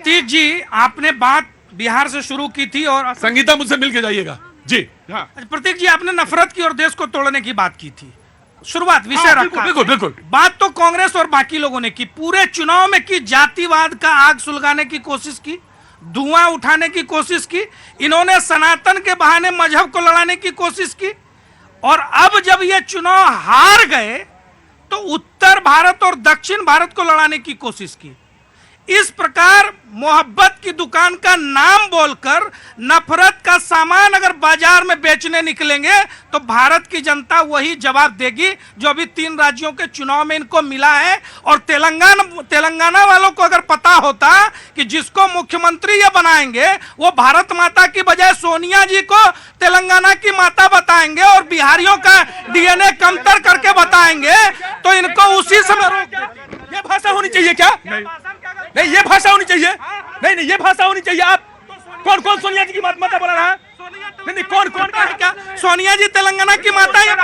प्रतीक जी, आपने बात बिहार से शुरू की थी और संगीता मुझसे मिल के जाइएगा जी। हाँ प्रतीक जी, आपने नफरत की और देश को तोड़ने की बात की थी, शुरुआत विषय हाँ, रखा। बिल्कुल बिल्कुल। बात तो कांग्रेस और बाकी लोगों ने की, पूरे चुनाव में की, जातिवाद का आग सुलगाने की कोशिश की, धुआं उठाने की कोशिश की, इन्होंने सनातन के बहाने मजहब को लड़ाने की कोशिश की, और अब जब ये चुनाव हार गए तो उत्तर भारत और दक्षिण भारत को लड़ाने की कोशिश की। इस प्रकार मोहब्बत की दुकान का नाम बोलकर नफरत का सामान अगर बाजार में बेचने निकलेंगे तो भारत की जनता वही जवाब देगी जो अभी 3 राज्यों के चुनाव में इनको मिला है। और तेलंगाना वालों को अगर पता होता कि जिसको मुख्यमंत्री ये बनाएंगे वो भारत माता की बजाय सोनिया जी को तेलंगाना की माता बताएंगे और बिहारियों का डीएनए कमतर करके बताएंगे तो इनको उसी समय रोक देती। ये भाषा होनी चाहिए क्या? नहीं, ये भाषा होनी चाहिए। नहीं, ये भाषा होनी चाहिए। आप कौन सोनिया जी की माता बोला रहा है? नहीं, कौन कह रहा है क्या? सोनिया जी तेलंगाना की माता है।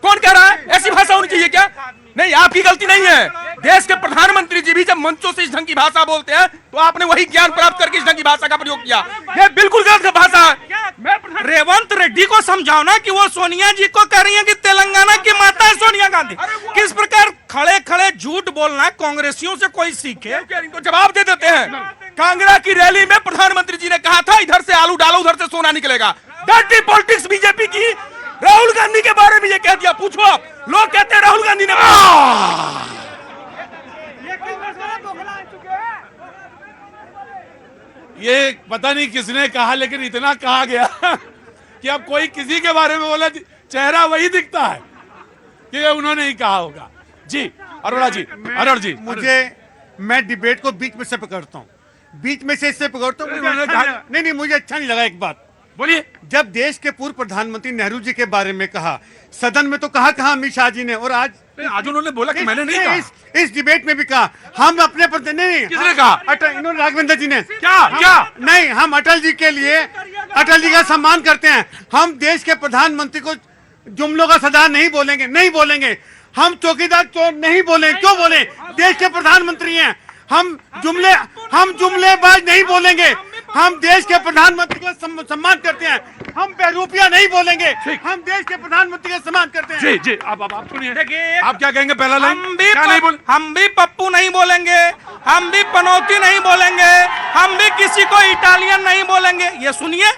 कौन कह रहा है? ऐसी भाषा होनी चाहिए क्या? नहीं, आपकी गलती नहीं है। देश के प्रधानमंत्री जी भी जब मंचों से इस ढंग की भाषा बोलते हैं तो आपने वही ज्ञान प्राप्त करके इस ढंग की भाषा का प्रयोग किया। ये बिल्कुल गलत भाषा है। रेवंत रेड्डी को समझाओ ना कि वो सोनिया जी को कह रही है कि तेलंगाना की माता है सोनिया गांधी। किस प्रकार खड़े खड़े झूठ बोलना कांग्रेसियों से कोई सीखे। इनको जवाब दे देते हैं। कांगड़ा की रैली में प्रधानमंत्री जी ने कहा था इधर से आलू डालो उधर से सोना निकलेगा। डर्टी पॉलिटिक्स बीजेपी की। राहुल गांधी के बारे में ये कह दिया। पूछो आप, लोग कहते हैं राहुल गांधी ने। ये पता नहीं किसने कहा लेकिन इतना कहा गया कि अब कोई किसी के बारे में बोला चेहरा वही दिखता है कि उन्होंने ही कहा होगा। जी अरोड़ा जी, मैं डिबेट को बीच में से पकड़ता हूँ, बीच में से इससे पकड़ता हूँ। नहीं, मुझे अच्छा नहीं लगा। एक बात बोलिए। जब देश के पूर्व प्रधानमंत्री नेहरू जी के बारे में कहा सदन में तो कहा अमित शाह जी ने, और आज उन्होंने बोला कि मैंने नहीं कहा। इस डिबेट में भी कहा हम अपने नहीं, किसने कहा? इन्होंने राघवेंद्र जी ने। क्या नहीं, हम अटल जी के लिए अटल जी का सम्मान करते हैं। हम देश के प्रधानमंत्री को जुमलों का सरदार नहीं बोलेंगे। हम चौकीदार चोर नहीं बोले। क्यों बोले? देश के प्रधानमंत्री हैं। हम जुमलेबाज नहीं बोलेंगे। हम देश के प्रधानमंत्री को सम्मान करते हैं। हम बहरूपिया नहीं बोलेंगे। हम देश के प्रधानमंत्री का सम्मान करते हैं। जी आप सुनिए। देखिए आप क्या कहेंगे? पहला लाइन हम भी पप्पू नहीं बोलेंगे, हम भी पनौती नहीं बोलेंगे, हम भी किसी को इटालियन नहीं बोलेंगे। ये सुनिए,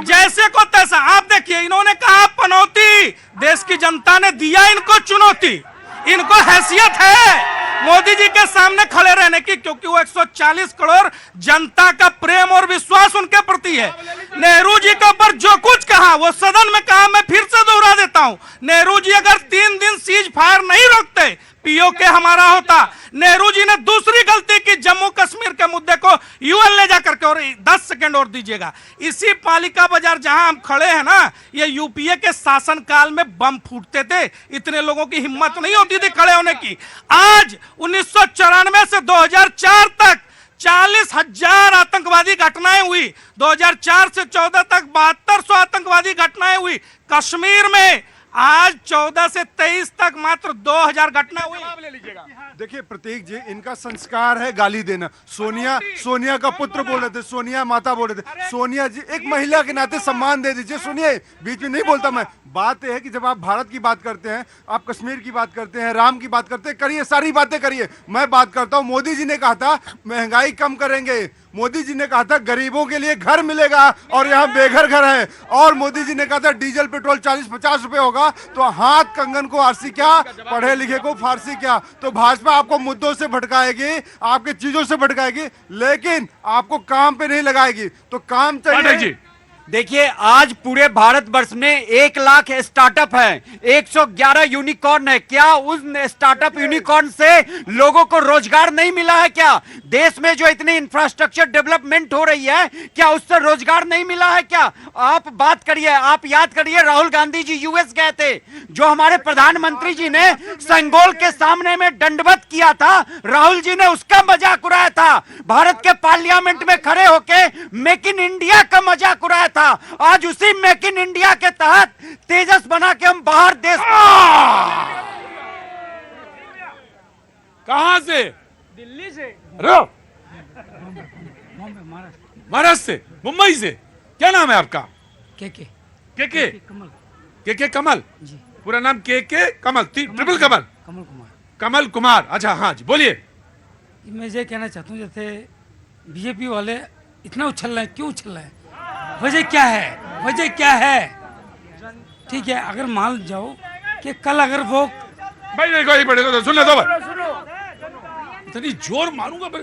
जैसे को तैसा। आप देखिए, इन्होंने कहा पनौती, देश की जनता ने दिया इनको चुनौती। इनको हैसियत है मोदी जी के सामने खड़े रहने की, क्योंकि वो 140 करोड़ जनता का प्रेम और विश्वास उनके प्रति है। नेहरू जी के ऊपर जो कुछ कहा वो सदन में कहा, मैं फिर से दोहरा देता हूं। नेहरू जी अगर 3 दिन सीज फायर नहीं रोकते, पीओके हमारा होता। नेहरू जी ने दूसरी गलती की, जम्मू कश्मीर के मुद्दे को यूएन ले जाकर के। और 10 सेकंड और दीजिएगा। इसी पालिका बाजार जहां हम खड़े हैं ना, ये यूपीए के शासनकाल में बम फूटते थे, इतने लोगों की हिम्मत नहीं होती थी खड़े होने की। आज 1994 से 2004 तक 40,000 आतंकवादी घटनाएं हुई। 2004 से 14 तक 7200 आतंकवादी घटनाएं हुई। कश्मीर में आज 14 से 23 तक मात्र 2000 घटना हुई। देखिए प्रतीक जी, इनका संस्कार है गाली देना। सोनिया का पुत्र बोल रहे थे, सोनिया माता बोल रहे थे। सोनिया जी एक महिला के नाते सम्मान दे दीजिए। सुनिए, बीच में नहीं बोलता मैं। बात यह है कि जब आप भारत की बात करते हैं, आप कश्मीर की बात करते हैं, राम की बात करते हैं, करिए, सारी बातें करिए। मैं बात करता हूं, मोदी जी ने कहा था महंगाई कम करेंगे। मोदी जी ने कहा था गरीबों के लिए घर मिलेगा और यहाँ बेघर घर है। और मोदी जी ने कहा था डीजल पेट्रोल 40-50 रुपए होगा। तो हाथ कंगन को आरसी क्या, पढ़े लिखे को फारसी क्या। तो भाजपा आपको मुद्दों से भटकाएगी, आपके चीजों से भटकाएगी, लेकिन आपको काम पे नहीं लगाएगी। तो काम चाहिए। देखिए, आज पूरे भारतवर्ष में 1 लाख स्टार्टअप है, 111 यूनिकॉर्न है। क्या उन स्टार्टअप यूनिकॉर्न से लोगों को रोजगार नहीं मिला है? क्या देश में जो इतनी इंफ्रास्ट्रक्चर डेवलपमेंट हो रही है, क्या उससे रोजगार नहीं मिला है? क्या आप बात करिए, आप याद करिए, राहुल गांधी जी यूएस गए थे, जो हमारे प्रधानमंत्री जी ने संगोल के सामने में दंडवत किया था, राहुल जी ने उसका मजाक उड़ाया था। भारत के पार्लियामेंट में खड़े होकर मेक इन इंडिया का मजाक उड़ाया था। आज उसी मेक इन इंडिया के तहत तेजस बना के हम बाहर देश। कहां से? दिल्ली से। महाराष्ट्र से, मुंबई से। क्या नाम है आपका? के कमल के कमल। जी, पूरा नाम के कमल, ट्रिपल कमल, कमल कुमार। कमल कुमार। अच्छा हाँ जी, बोलिए। मैं ये कहना चाहता हूँ, जैसे बीजेपी वाले इतना उछल रहे हैं, क्यों उछल रहे हैं? वजह क्या है? वजह क्या है? ठीक है, अगर मान जाओ कि कल अगर वो भाई देखो ही पड़ेगा तो सुन ले दो भाई, इतनी जोर मारूंगा भाई।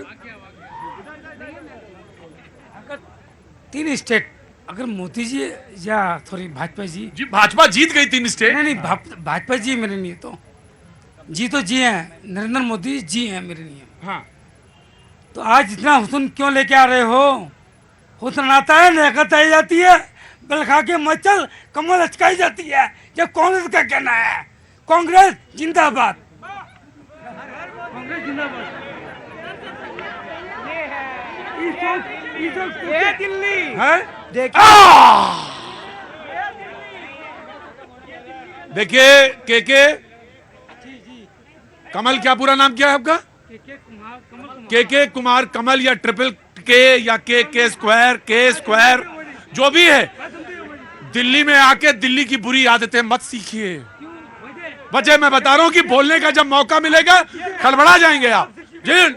अगर 3 स्टेट अगर मोदी जी या सॉरी भाजपा जी, जी भाजपा जीत गई 3 स्टेट। नहीं भाजपा जी मेरे नहीं तो जी हैं, नरेंद्र मोदी जी हैं मेरे नहीं। हाँ तो आज इतना हुस्न क्यों लेके आ रहे हो? हुस्न आता है, लियाकत आई जाती है, बल खा के मचल कमल अचकाई जाती है। ये कांग्रेस का कहना है। कांग्रेस जिंदाबाद, कांग्रेस जिंदाबाद। ये दिल्ली है? देखिए के कमल, क्या पूरा नाम क्या है आपका? के कुमार कमल, या ट्रिपल के, या के स्क्वायर, जो भी है। दिल्ली में आके दिल्ली की बुरी आदतें मत सीखिए। वजह मैं बता रहा हूं कि बोलने का जब मौका मिलेगा खड़बड़ा जाएंगे आप। जी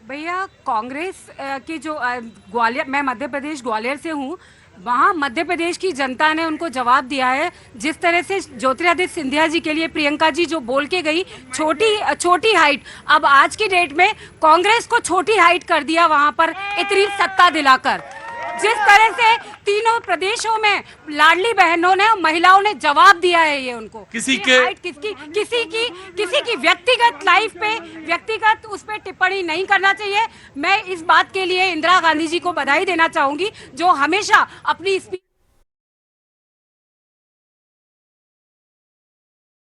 भैया, कांग्रेस की जो ग्वालियर, मैं मध्य प्रदेश ग्वालियर से हूँ, वहाँ मध्य प्रदेश की जनता ने उनको जवाब दिया है। जिस तरह से ज्योतिरादित्य सिंधिया जी के लिए प्रियंका जी जो बोल के गई, छोटी हाइट, अब आज की डेट में कांग्रेस को छोटी हाइट कर दिया वहाँ पर इतनी सत्ता दिलाकर। जिस तरह से तीनों प्रदेशों में लाडली बहनों ने, महिलाओं ने जवाब दिया है ये उनको। किसी की व्यक्तिगत लाइफ पे, व्यक्तिगत उस पे टिप्पणी नहीं करना चाहिए। मैं इस बात के लिए इंदिरा गांधी जी को बधाई देना चाहूंगी, जो हमेशा अपनी स्पीच